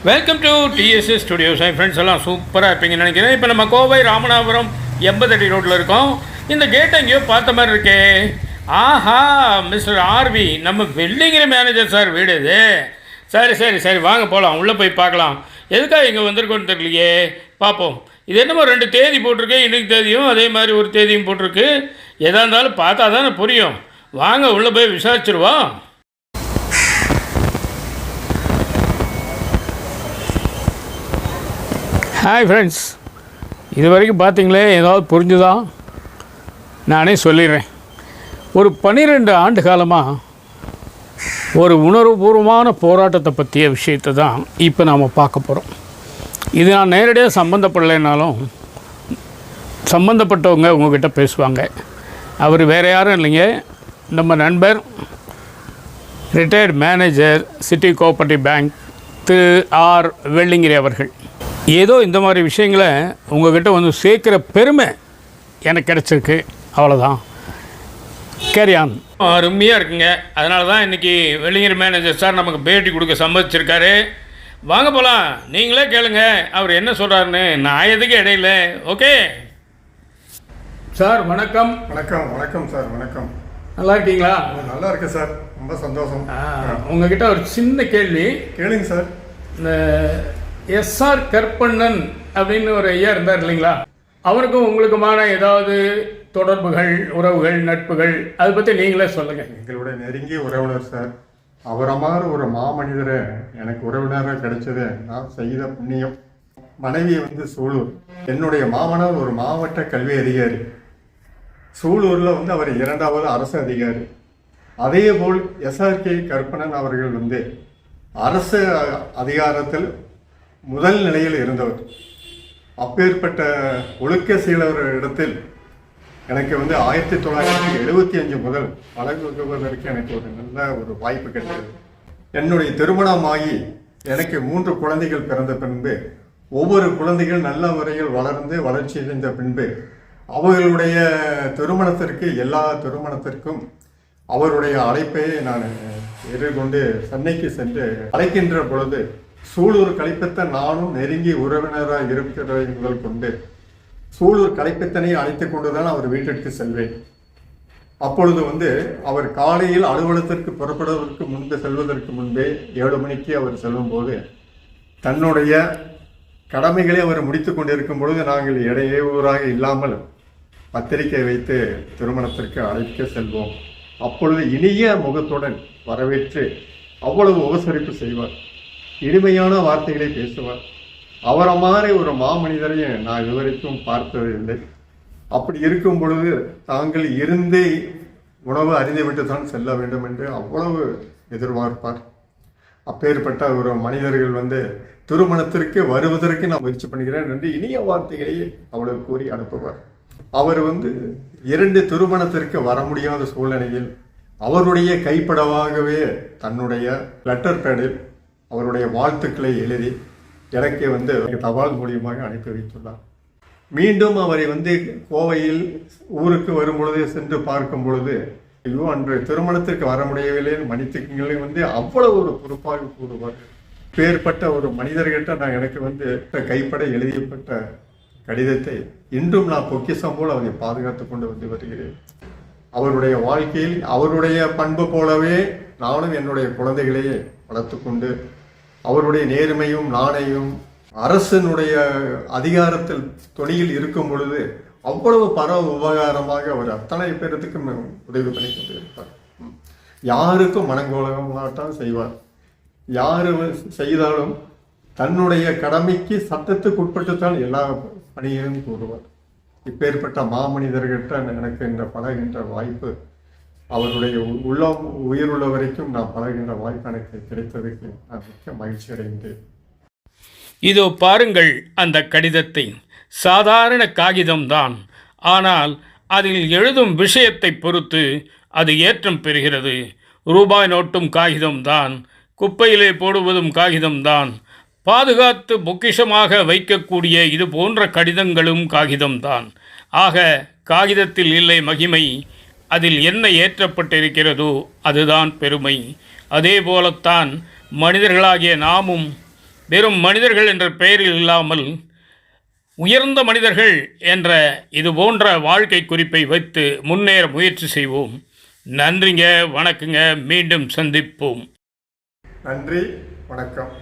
Welcome to TDS studios. Friends எல்லாம் சூப்பராக இருப்பீங்கன்னு நினைக்கிறேன். இப்போ நம்ம கோவை ராமநாதபுரம் 80 அடி ரோட்டில் இருக்கோம். இந்த கேட்டை எங்கேயோ பார்த்த மாதிரி இருக்கே. ஆஹா, மிஸ்டர் ஆர்வி, நம்ம வெல்டிங்கிற மேனேஜர் சார் வீடு இது. சரி சரி சரி, வாங்க போகலாம், உள்ளே போய் பார்க்கலாம். எதுக்காக இங்கே வந்திருக்கோன்னு தெரியலையே, பார்ப்போம். இது என்னமோ 2 தேதி போட்டிருக்கு, இன்றைக்கு தேதியும் அதே மாதிரி ஒரு தேதியும் போட்டிருக்கு. எதாக இருந்தாலும் பார்த்தா தானே புரியும். வாங்க உள்ளே போய் விசாரிச்சிருவோம். ஹாய் ஃப்ரெண்ட்ஸ், இது வரைக்கும் பார்த்தீங்களே, ஏதாவது புரிஞ்சுதா? நானே சொல்லிடுறேன். ஒரு 12 ஆண்டு காலமாக ஒரு உணர்வுபூர்வமான போராட்டத்தை பற்றிய விஷயத்தை தான் இப்போ நாம் பார்க்க போகிறோம். இது நான் நேரடியாக சம்மந்தப்படலைனாலும் சம்மந்தப்பட்டவங்க உங்கள்கிட்ட பேசுவாங்க. அவர் வேறு யாரும் இல்லைங்க, நம்ம நண்பர் retired manager city cooperative bank Thiru R Vellingiri அவர்கள். ஏதோ இந்த மாதிரி விஷயங்களை உங்கள்கிட்ட வந்து சேர்க்குற பெருமை எனக்கு கிடச்சிருக்கு, அவ்வளோதான். கேரியான். அருமையாக இருக்குங்க. அதனால தான் இன்றைக்கி வெள்ளிங்கிரி மேனேஜர் சார் நமக்கு பேட்டி கொடுக்க சம்மதிச்சிருக்காரு. வாங்க போகலாம், நீங்களே கேளுங்க அவர் என்ன சொல்கிறாருன்னு. நான் எதுக்கு இடையில. ஓகே சார், வணக்கம். வணக்கம். வணக்கம் சார், வணக்கம். நல்லா இருக்கீங்களா? நல்லா இருக்கேன் சார், ரொம்ப சந்தோஷம். உங்ககிட்ட ஒரு சின்ன கேள்வி கேளுங்க சார். இந்த எஸ்ஆர் கற்பண்ணன் அப்படின்னு ஒரு ஐயா இருந்தார் இல்லைங்களா, அவருக்கும் உங்களுக்குமான ஏதாவது தொடர்புகள், உறவுகள், நட்புகள், அதை பற்றி நீங்களே சொல்லுங்கள். எங்களுடைய நெருங்கிய உறவினர் சார். அவரை மாதிரி ஒரு மாமனிதரை எனக்கு உறவினராக கிடைச்சது நான் செய்த புண்ணியம். மனைவி வந்து சூலூர். என்னுடைய மாமனார் ஒரு மாவட்ட கல்வி அதிகாரி. சூலூரில் வந்து அவர் 2வது அரசு அதிகாரி. அதே போல் எஸ்ஆர்கே கற்பண்ணன் அவர்கள் வந்து அரசு அதிகாரத்தில் முதல் நிலையில் இருந்தவர். அப்பேற்பட்ட ஒழுக்க சீலர் இடத்தில் எனக்கு வந்து 1975 முதல் பழகுவதற்கு எனக்கு ஒரு நல்ல ஒரு வாய்ப்பு கிடைத்தது. என்னுடைய திருமணமாகி எனக்கு 3 குழந்தைகள் பிறந்த பின்பு, ஒவ்வொரு குழந்தைகள் நல்ல முறையில் வளர்ந்து வளர்ச்சி அடைந்த பின்பு அவர்களுடைய திருமணத்திற்கு, எல்லா திருமணத்திற்கும் அவருடைய அழைப்பை நான் எதிர்கொண்டு சென்னைக்கு சென்று அழைக்கின்ற பொழுது, சூலூர் கலைப்பித்த நானும் நெருங்கி உறவினராக இருக்கிறதை முதல் கொண்டு சூலூர் கலைப்பித்தனை அழைத்து கொண்டுதான் அவர் வீட்டிற்கு செல்வேன். அப்பொழுது வந்து அவர் காலையில் அலுவலகத்திற்கு புறப்படுவதற்கு முன்பு, செல்வதற்கு முன்பே 7 மணிக்கு அவர் செல்லும் போது தன்னுடைய கடமைகளை அவர் முடித்து கொண்டிருக்கும் பொழுது நாங்கள் இடையூறாக இல்லாமல் பத்திரிகை வைத்து திருமணத்திற்கு அழைக்க செல்வோம். அப்பொழுது இனிய முகத்துடன் வரவேற்று அவ்வளவு உபசரிப்பு செய்வார். இனிமையான வார்த்தைகளை பேசுவார். அவரை மாதிரி ஒரு மாமனிதரை நான் இதுவரைக்கும் பார்த்ததில்லை. அப்படி இருக்கும் பொழுது தாங்கள் இருந்தே உணவு அறிந்துவிட்டு தான் செல்ல வேண்டும் என்று அவ்வளவு எதிர்பார்ப்பார். அப்பேற்பட்ட ஒரு மனிதர்கள் வந்து திருமணத்திற்கு வருவதற்கு நான் முயற்சி பண்ணுகிறேன் என்று இனிய வார்த்தைகளை அவ்வளவு கூறி அனுப்புவார். அவர் வந்து 2 திருமணத்திற்கு வர முடியாத சூழ்நிலையில் அவருடைய கைப்படவாகவே தன்னுடைய லெட்டர் பேடில் அவருடைய வாழ்த்துக்களை எழுதி எனக்கு வந்து தபால் மூலியமாக அனுப்பி வைத்துள்ளார். மீண்டும் அவரை வந்து கோவையில் ஊருக்கு வரும் பொழுது சென்று பார்க்கும் பொழுது, ஐயோ அன்று திருமணத்திற்கு வர முடியவில்லை, மன்னித்துக்குங்களே வந்து அவ்வளவு ஒரு பொறுப்பாக கூறுவார். பேர்பட்ட ஒரு மனிதர்கிட்ட நான் எனக்கு வந்து கைப்பட எழுதியப்பட்ட கடிதத்தை இன்றும் நான் பொக்கிஷம் போல் அவரை பாதுகாத்து கொண்டு வந்து வருகிறேன். அவருடைய வாழ்க்கையில் அவருடைய பண்பு போலவே நானும் என்னுடைய குழந்தைகளையே வளர்த்து கொண்டு, அவருடைய நேர்மையும் நாணையும் அரசனுடைய அதிகாரத்தில் தொனியில் இருக்கும் பொழுது அவ்வளவு உபகாரமாக அவர் அத்தனை பேரத்துக்கும் உதவி பண்ணி கொண்டிருப்பார். யாருக்கும் மனங்கோலமாட்டான் செய்வார். யாரு செய்தாலும் தன்னுடைய கடமைக்கு சட்டத்துக்கு உட்பட்டுத்தான் எல்லா பணியையும் கூறுவார். இப்பேற்பட்ட மாமனிதர்கிட்ட எனக்கு இந்த பழகின்ற வாய்ப்பு, அவருடைய உள்ளம் உயிருள்ள வரைக்கும் நான் பழகின்ற வாய்ப்பு எனக்கு கிடைத்ததுக்கு நான் மிக்க மகிழ்ச்சி அடைகின்றேன். இதோ பாருங்கள் அந்த கடிதத்தை. சாதாரண காகிதம்தான், ஆனால் அதில் எழுதும் விஷயத்தை பொறுத்து அது ஏற்றம் பெறுகிறது. ரூபாய் நோட்டும் காகிதம்தான், குப்பையிலே போடுவதும் காகிதம்தான், பாதுகாத்து பொக்கிஷமாக வைக்கக்கூடிய இது போன்ற கடிதங்களும் காகிதம்தான். ஆக காகிதத்தில் இல்லை மகிமை, அதில் என்ன ஏற்றப்பட்டிருக்கிறதோ அதுதான் பெருமை. அதே போலத்தான் மனிதர்களாகிய நாமும் வெறும் மனிதர்கள் என்ற பெயரில் இல்லாமல் உயர்ந்த மனிதர்கள் என்ற இது போன்ற வாழ்க்கை குறிப்பை வைத்து முன்னேற முயற்சி செய்வோம். நன்றிங்க, வணக்கங்க, மீண்டும் சந்திப்போம். நன்றி, வணக்கம்.